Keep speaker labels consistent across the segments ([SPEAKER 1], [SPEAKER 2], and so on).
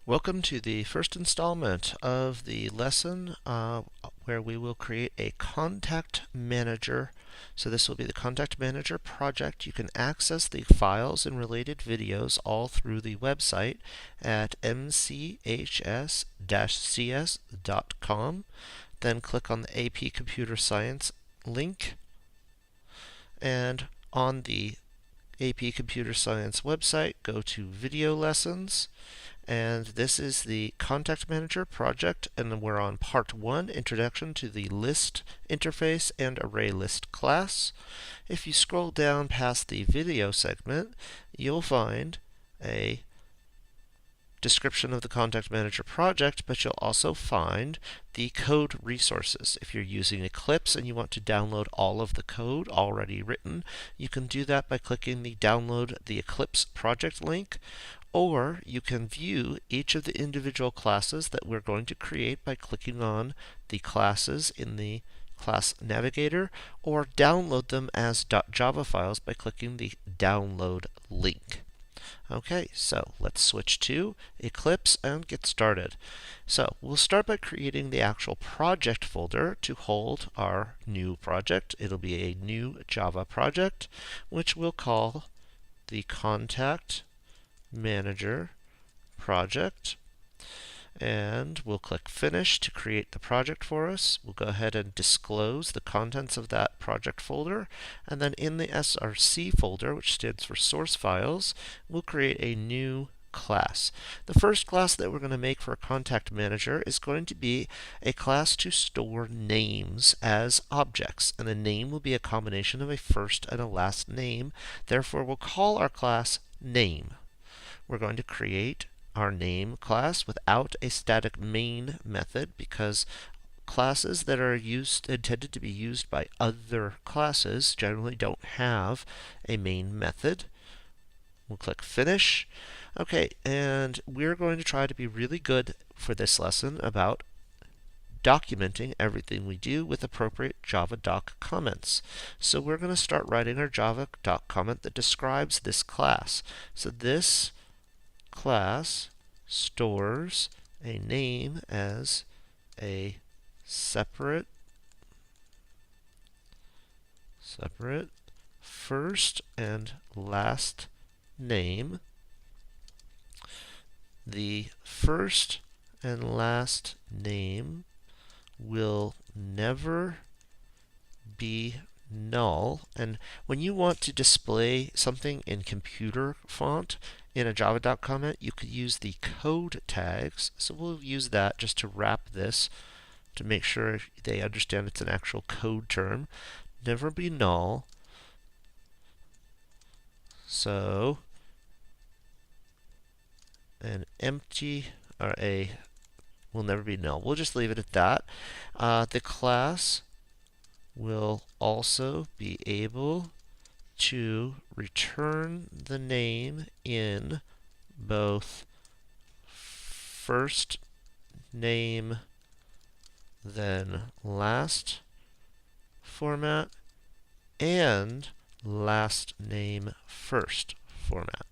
[SPEAKER 1] Welcome to the first installment of the lesson where we will create a contact manager. So this will be the Contact Manager project. You can access the files and related videos all through the website at mchs-cs.com. Then click on the AP Computer Science link, and on the AP Computer Science website, go to Video Lessons. And this is the Contact Manager project, and we're on Part 1, Introduction to the List Interface and Array List class. If you scroll down past the video segment, you'll find a description of the Contact Manager project, but you'll also find the code resources. If you're using Eclipse and you want to download all of the code already written, you can do that by clicking the Download the Eclipse project link, or you can view each of the individual classes that we're going to create by clicking on the classes in the Class Navigator, or download them as .java files by clicking the Download link. Okay, so let's switch to Eclipse and get started. So we'll start by creating the actual project folder to hold our new project. It'll be a new Java project, which we'll call the Contact Manager project, and we'll click Finish to create the project for us. We'll go ahead and disclose the contents of that project folder, and then in the SRC folder, which stands for Source Files, we'll create a new class. The first class that we're going to make for a Contact Manager is going to be a class to store names as objects, and a name will be a combination of a first and a last name. Therefore, we'll call our class Name. We're going to create our name class without a static main method, because classes that are intended to be used by other classes generally don't have a main method. We'll click Finish. Okay, and we're going to try to be really good for this lesson about documenting everything we do with appropriate Java doc comments. So we're going to start writing our Java doc comment that describes this class. So this class stores a name as a separate first and last name. The first and last name will never be null, and when you want to display something in computer font in a Java doc comment, you could use the code tags. So we'll use that just to wrap this to make sure they understand it's an actual code term. Never be null. So an empty or a will never be null. We'll just leave it at that. The class will also be able to return the name in both first name then last format and last name first format.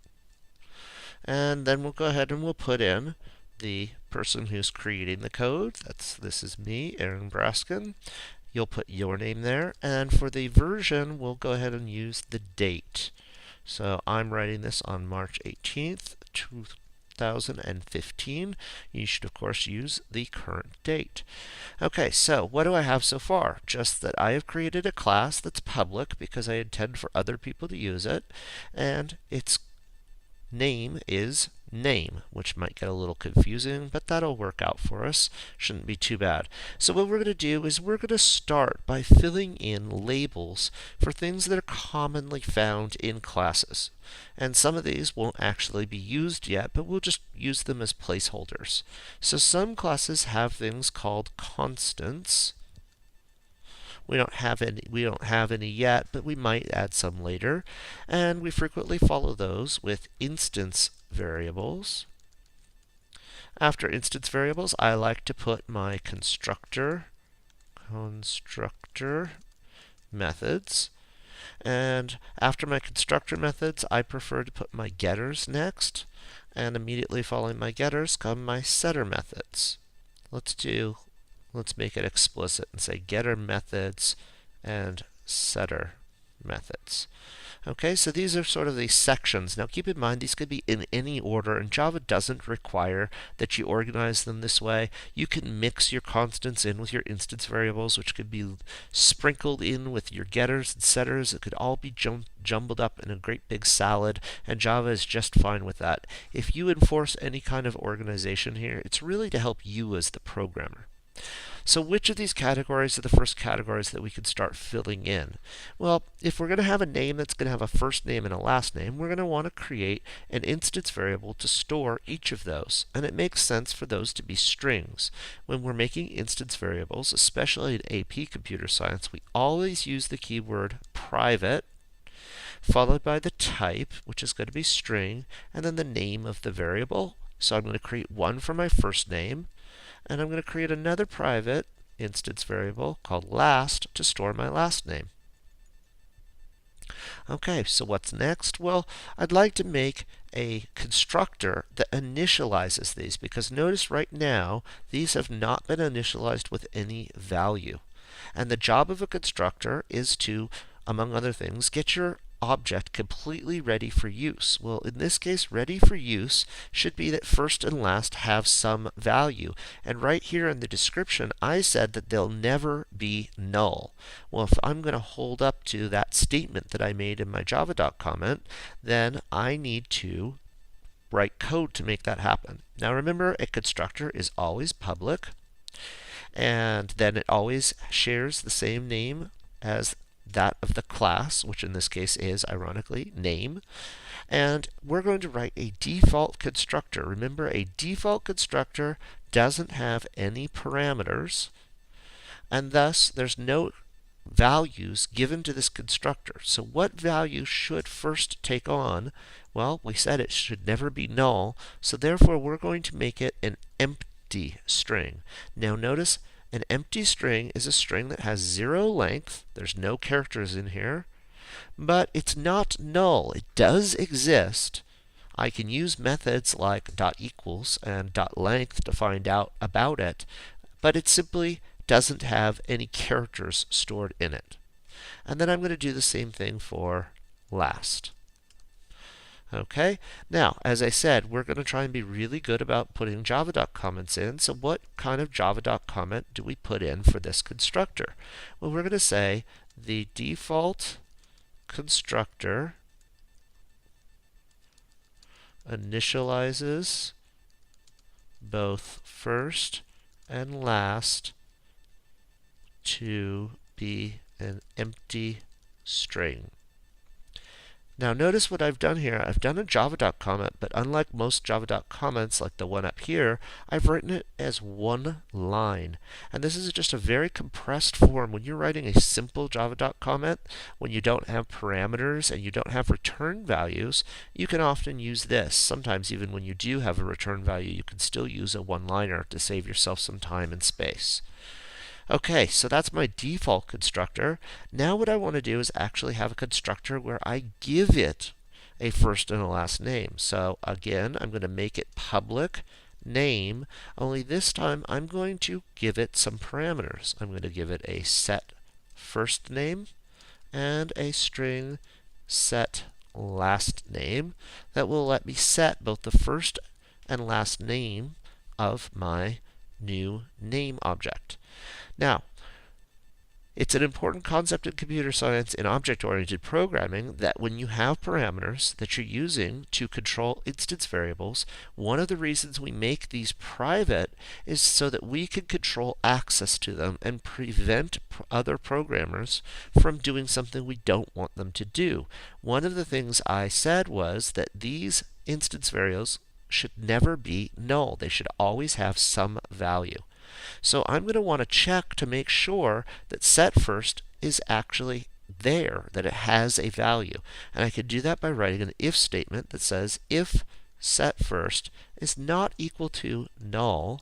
[SPEAKER 1] And then we'll go ahead and we'll put in the person who's creating the code. This is me, Aaron Braskin. You'll put your name there, and for the version, we'll go ahead and use the date. So I'm writing this on March 18th, 2015. You should, of course, use the current date. Okay, so what do I have so far? Just that I have created a class that's public because I intend for other people to use it, and its name is name, which might get a little confusing, but that'll work out for us. Shouldn't be too bad. So what we're going to do is we're going to start by filling in labels for things that are commonly found in classes. And some of these won't actually be used yet, but we'll just use them as placeholders. So some classes have things called constants. We don't have any yet, but we might add some later. And we frequently follow those with instance variables. After instance variables, I like to put my constructor methods. And after my constructor methods, I prefer to put my getters next. And immediately following my getters come my setter methods. Let's make it explicit and say getter methods and setter methods. Okay, so these are sort of the sections. Now keep in mind these could be in any order, and Java doesn't require that you organize them this way. You can mix your constants in with your instance variables, which could be sprinkled in with your getters and setters. It could all be jumbled up in a great big salad, and Java is just fine with that. If you enforce any kind of organization here, it's really to help you as the programmer. So which of these categories are the first categories that we can start filling in? Well, if we're going to have a name that's going to have a first name and a last name, we're going to want to create an instance variable to store each of those. And it makes sense for those to be strings. When we're making instance variables, especially in AP Computer Science, we always use the keyword private, followed by the type, which is going to be string, and then the name of the variable. So I'm going to create one for my first name, and I'm going to create another private instance variable called last to store my last name. Okay, so what's next? Well, I'd like to make a constructor that initializes these, because notice right now these have not been initialized with any value. And the job of a constructor is to, among other things, get your object completely ready for use. Well, in this case, ready for use should be that first and last have some value. And right here in the description, I said that they'll never be null. Well, if I'm going to hold up to that statement that I made in my Java comment, then I need to write code to make that happen. Now remember, a constructor is always public, and then it always shares the same name as that of the class, which in this case is, ironically, name. And we're going to write a default constructor. Remember, a default constructor doesn't have any parameters, and thus there's no values given to this constructor. So what value should first take on? Well, we said it should never be null, so therefore we're going to make it an empty string. Now notice, an empty string is a string that has 0 length. There's no characters in here, but it's not null. It does exist. I can use methods like .equals and .length to find out about it, but it simply doesn't have any characters stored in it. And then I'm going to do the same thing for last. Okay, now, as I said, we're going to try and be really good about putting java.comments in. So what kind of java.comment do we put in for this constructor? Well, we're going to say the default constructor initializes both first and last to be an empty string. Now notice what I've done here. I've done a java.comment, but unlike most java.comments like the one up here, I've written it as one line. And this is just a very compressed form. When you're writing a simple java.comment, when you don't have parameters and you don't have return values, you can often use this. Sometimes even when you do have a return value, you can still use a one-liner to save yourself some time and space. Okay, so that's my default constructor. Now what I want to do is actually have a constructor where I give it a first and a last name. So again, I'm going to make it public name, only this time I'm going to give it some parameters. I'm going to give it a set first name and a string set last name that will let me set both the first and last name of my new name object. Now, it's an important concept in computer science and object-oriented programming that when you have parameters that you're using to control instance variables, one of the reasons we make these private is so that we can control access to them and prevent other programmers from doing something we don't want them to do. One of the things I said was that these instance variables should never be null. They should always have some value. So I'm going to want to check to make sure that set first is actually there, that it has a value. And I can do that by writing an if statement that says if set first is not equal to null,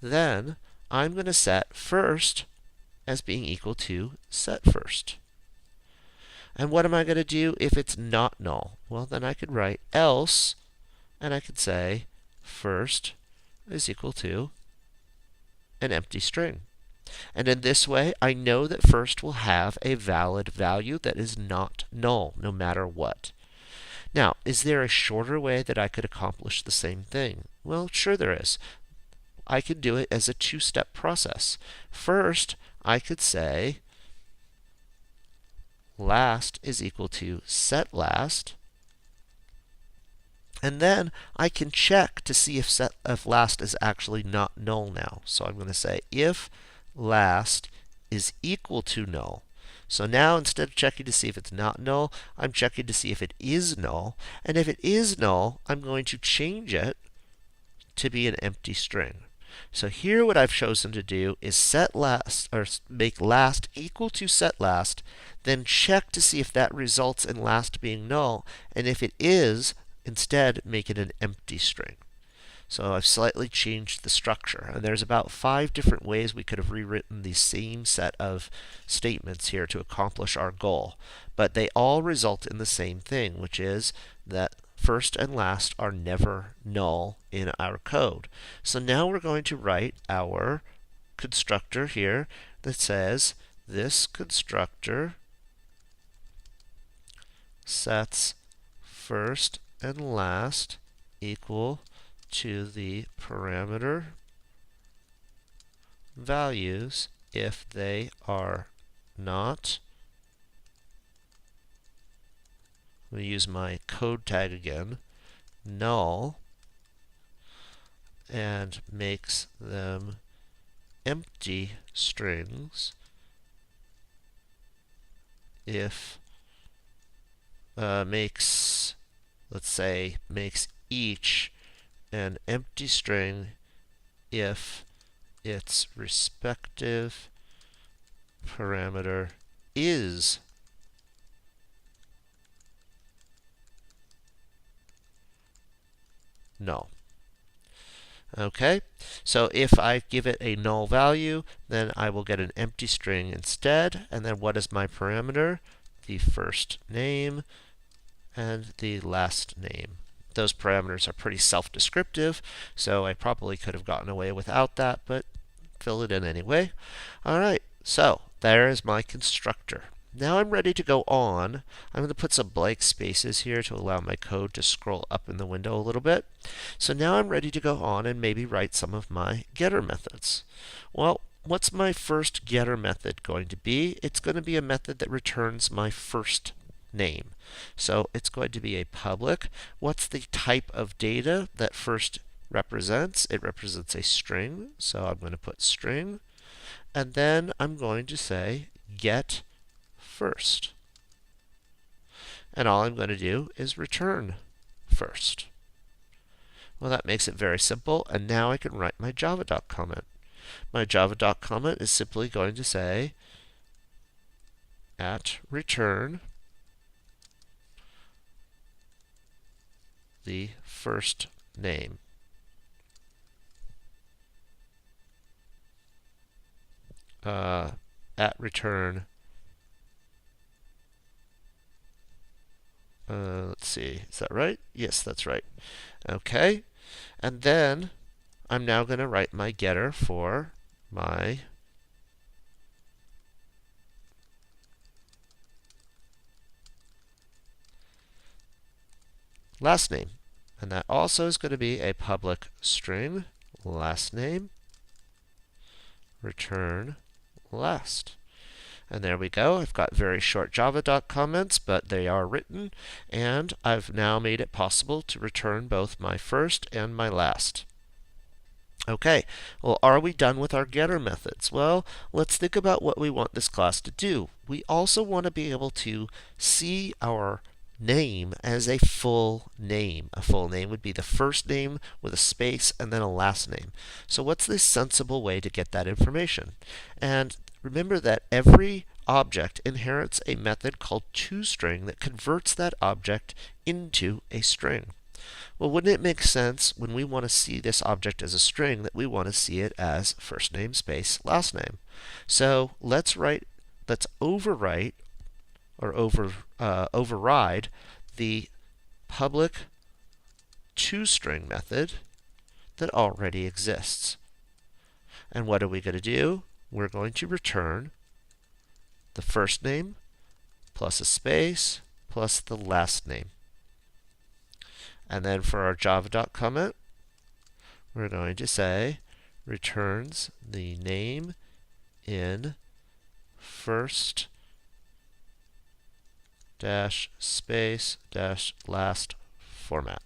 [SPEAKER 1] then I'm going to set first as being equal to set first. And what am I going to do if it's not null? Well, then I could write else, and I could say first is equal to an empty string. And in this way, I know that first will have a valid value that is not null, no matter what. Now, is there a shorter way that I could accomplish the same thing? Well, sure there is. I could do it as a two-step process. First, I could say last is equal to set last, and then I can check to see if last is actually not null now. So I'm going to say if last is equal to null. So now instead of checking to see if it's not null, I'm checking to see if it is null. And if it is null, I'm going to change it to be an empty string. So here what I've chosen to do is set last, or make last equal to set last, then check to see if that results in last being null. And if it is, instead make it an empty string. So I've slightly changed the structure. And there's about 5 different ways we could have rewritten the same set of statements here to accomplish our goal. But they all result in the same thing, which is that first and last are never null in our code. So now we're going to write our constructor here that says this constructor sets first and last equal to the parameter values if they are not, I'm going to use my code tag again, null, and makes them empty strings if makes each an empty string if its respective parameter is null. Okay, so if I give it a null value, then I will get an empty string instead. And then what is my parameter? The first name and the last name. Those parameters are pretty self-descriptive, so I probably could have gotten away without that, but fill it in anyway. All right, so there is my constructor. Now I'm ready to go on. I'm going to put some blank spaces here to allow my code to scroll up in the window a little bit. So now I'm ready to go on and maybe write some of my getter methods. Well, what's my first getter method going to be? It's going to be a method that returns my first name. So it's going to be a public. What's the type of data that first represents? It represents a string, so I'm going to put string. And then I'm going to say get first. And all I'm going to do is return first. Well, that makes it very simple, and now I can write my java.comment. My java.comment is simply going to say at return the first name. At return, let's see, is that right? Yes, that's right. Okay, and then I'm now going to write my getter for my last name. And that also is going to be a public string, last name, return last. And there we go. I've got very short java.comments, but they are written, and I've now made it possible to return both my first and my last. Okay, well, are we done with our getter methods? Well, let's think about what we want this class to do. We also want to be able to see our name as a full name. A full name would be the first name with a space and then a last name. So what's the sensible way to get that information? And remember that every object inherits a method called toString that converts that object into a string. Well, wouldn't it make sense when we want to see this object as a string that we want to see it as first name space last name? So let's overwrite or override the public toString method that already exists. And what are we going to do? We're going to return the first name plus a space plus the last name. And then for our java.comment, we're going to say returns the name in first dash space dash last format.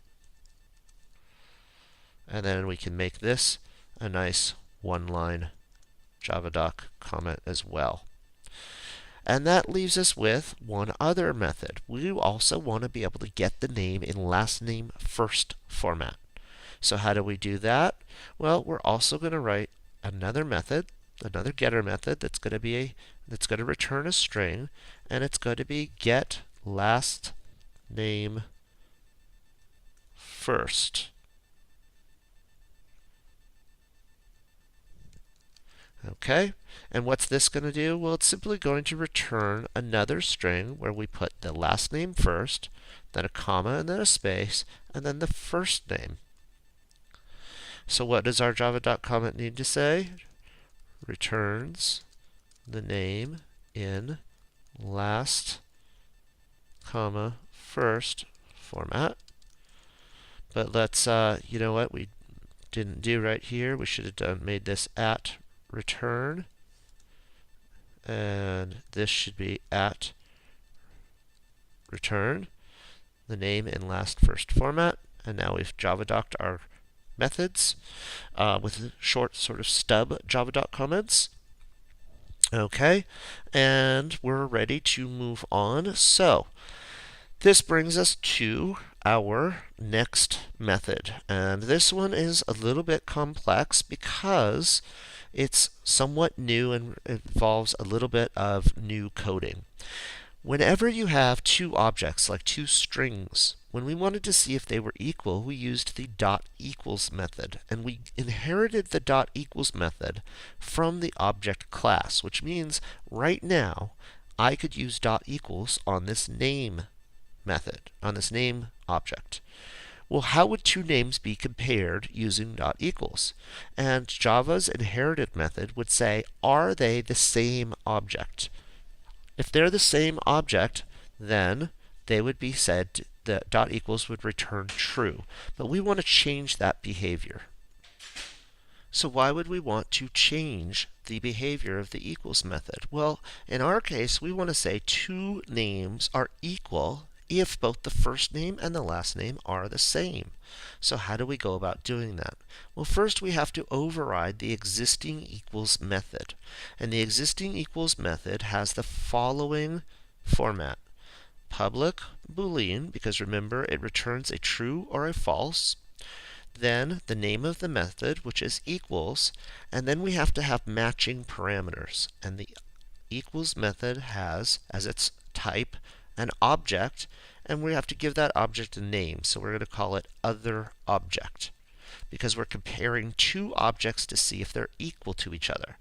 [SPEAKER 1] And then we can make this a nice one-line Java.doc comment as well. And that leaves us with one other method. We also want to be able to get the name in last name first format. So how do we do that? Well, we're also going to write another method, another getter method that's going to return a string, and it's going to be get last name first. Okay, and what's this going to do? Well, it's simply going to return another string where we put the last name first, then a comma, and then a space, and then the first name. So what does our java.comment need to say? Returns the name in last, comma, first format. But let's, you know what we didn't do right here? We should have made this at return, and this should be at return the name in last first format. And now we've java-doc'd our methods with short sort of stub java.doc comments. Okay, and we're ready to move on. So this brings us to our next method, and this one is a little bit complex because it's somewhat new and involves a little bit of new coding. Whenever you have two objects, like two strings, when we wanted to see if they were equal, we used the dot equals method, and we inherited the dot equals method from the object class, which means right now I could use dot equals on this name method, on this name object. Well, how would two names be compared using dot equals? And Java's inherited method would say, are they the same object? If they're the same object, then they would be said to, the dot equals would return true. But we want to change that behavior. So why would we want to change the behavior of the equals method? Well, in our case, we want to say two names are equal if both the first name and the last name are the same. So how do we go about doing that? Well, first we have to override the existing equals method. And the existing equals method has the following format. Public Boolean, because remember it returns a true or a false. Then the name of the method, which is equals, and then we have to have matching parameters. And the equals method has as its type an object, and we have to give that object a name. So we're going to call it other object, because we're comparing two objects to see if they're equal to each other.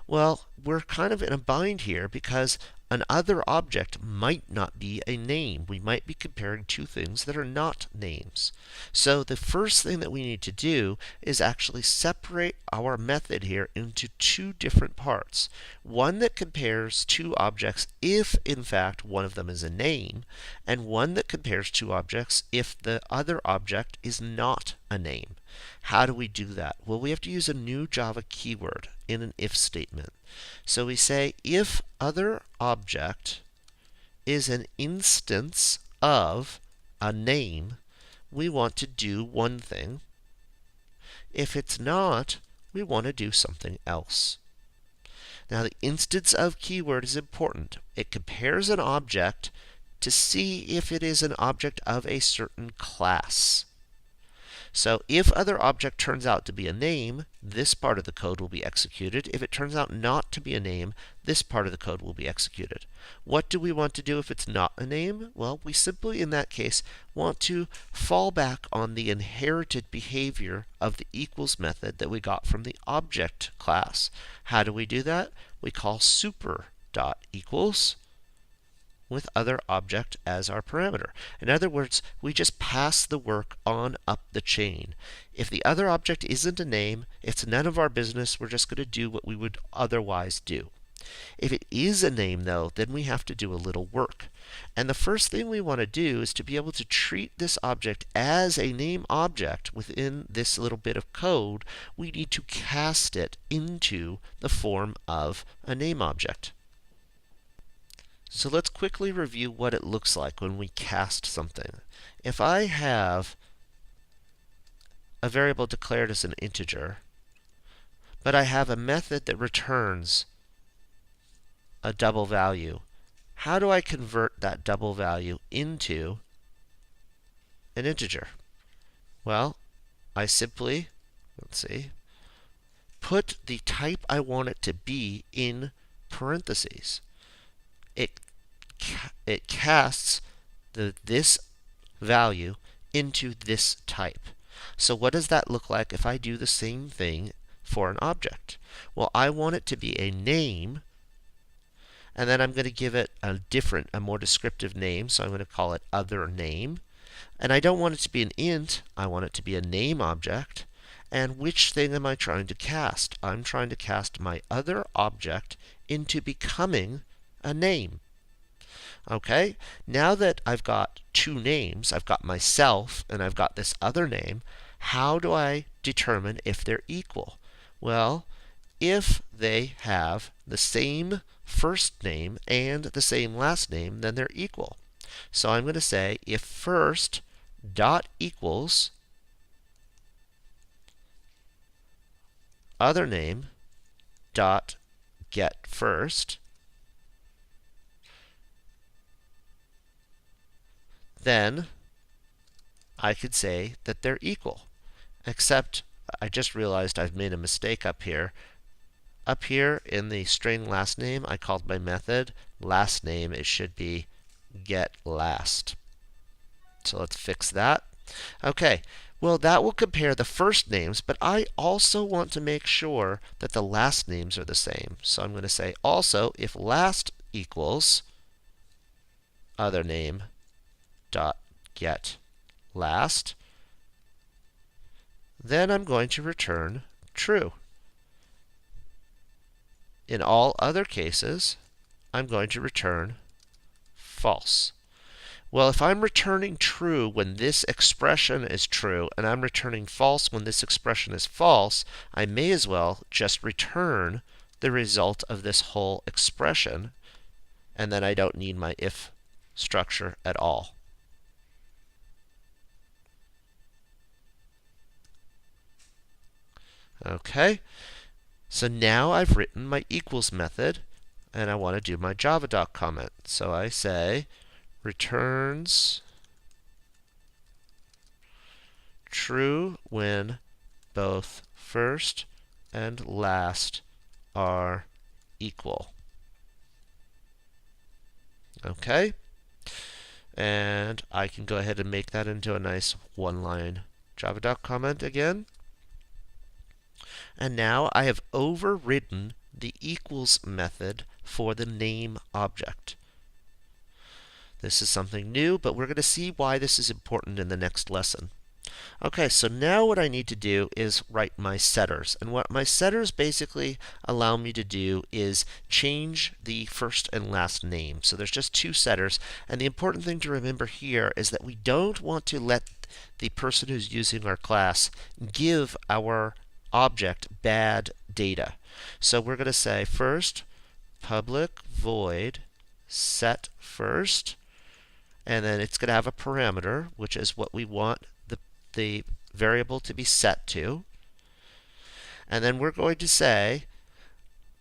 [SPEAKER 1] Well, we're kind of in a bind here because an other object might not be a name. We might be comparing two things that are not names. So the first thing that we need to do is actually separate our method here into two different parts. One that compares two objects if, in fact, one of them is a name, and one that compares two objects if the other object is not a name. How do we do that? Well, we have to use a new Java keyword in an if statement. So we say if other object is an instance of a name, we want to do one thing. If it's not, we want to do something else. Now the instance of keyword is important. It compares an object to see if it is an object of a certain class. So if other object turns out to be a name, this part of the code will be executed. If it turns out not to be a name, this part of the code will be executed. What do we want to do if it's not a name? Well, we simply, in that case, want to fall back on the inherited behavior of the equals method that we got from the object class. How do we do that? We call super.equals, with other object as our parameter. In other words, we just pass the work on up the chain. If the other object isn't a name, it's none of our business. We're just going to do what we would otherwise do. If it is a name, though, then we have to do a little work. And the first thing we want to do is to be able to treat this object as a name object within this little bit of code. We need to cast it into the form of a name object. So let's quickly review what it looks like when we cast something. If I have a variable declared as an integer, but I have a method that returns a double value, how do I convert that double value into an integer? Well, I simply, put the type I want it to be in parentheses. It casts this value into this type. So what does that look like if I do the same thing for an object? Well, I want it to be a name, and then I'm going to give it a more descriptive name, so I'm going to call it other name. And I don't want it to be an int, I want it to be a name object. And which thing am I trying to cast? I'm trying to cast my other object into becoming a name. Okay, now that I've got two names, I've got myself and I've got this other name, how do I determine if they're equal? Well, if they have the same first name and the same last name, then they're equal. So I'm going to say if first dot equals other name dot get first, then I could say that they're equal. Except I just realized I've made a mistake up here. Up here in the string last name, I called my method last name. It should be get last. So let's fix that. Okay, well, that will compare the first names, but I also want to make sure that the last names are the same. So I'm going to say also if last equals other name dot get last, then I'm going to return true. In all other cases, I'm going to return false. Well, if I'm returning true when this expression is true, and I'm returning false when this expression is false, I may as well just return the result of this whole expression, and then I don't need my if structure at all. Okay, so now I've written my equals method, and I want to do my java comment. So I say returns true when both first and last are equal. Okay, and I can go ahead and make that into a nice one-line java comment again. And now I have overridden the equals method for the name object. This is something new, but we're going to see why this is important in the next lesson. Okay, so now what I need to do is write my setters. And what my setters basically allow me to do is change the first and last name. So there's just two setters. And the important thing to remember here is that we don't want to let the person who's using our class give our object bad data. So we're going to say first public void set first, and then it's going to have a parameter, which is what we want the variable to be set to. And then we're going to say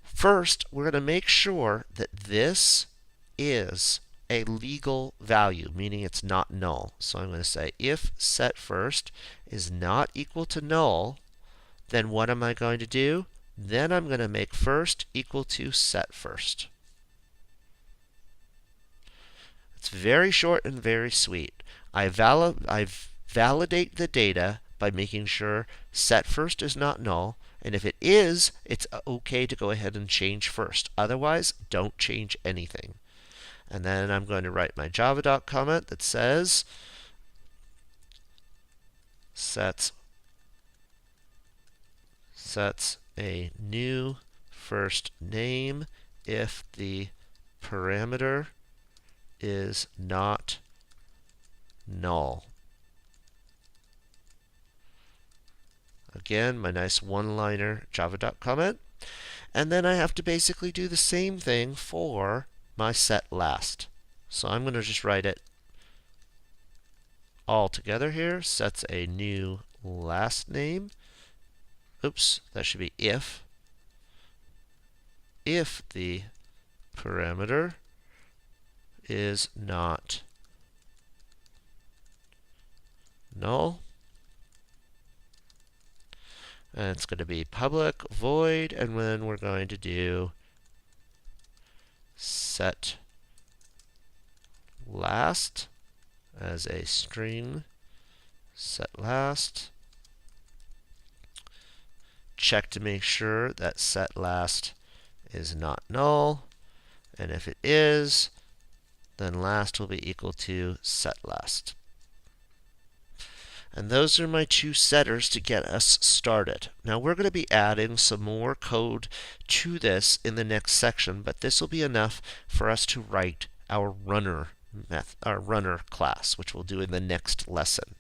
[SPEAKER 1] first we're going to make sure that this is a legal value, meaning it's not null. So I'm going to say if set first is not equal to null, then what am I going to do? Then I'm going to make first equal to set first. It's very short and very sweet. I validate the data by making sure set first is not null, and if it is, it's okay to go ahead and change first. Otherwise, don't change anything. And then I'm going to write my Java comment that says sets a new first name if the parameter is not null. Again, my nice one-liner Java.comment. And then I have to basically do the same thing for my set last. So I'm going to just write it all together here. Sets a new last name. Oops, that should be if the parameter is not null. And it's going to be public void, and then we're going to do set last as a string, set last. Check to make sure that set last is not null, and if it is, then last will be equal to set last. And those are my two setters to get us started. Now we're going to be adding some more code to this in the next section, but this will be enough for us to write our runner class, which we'll do in the next lesson.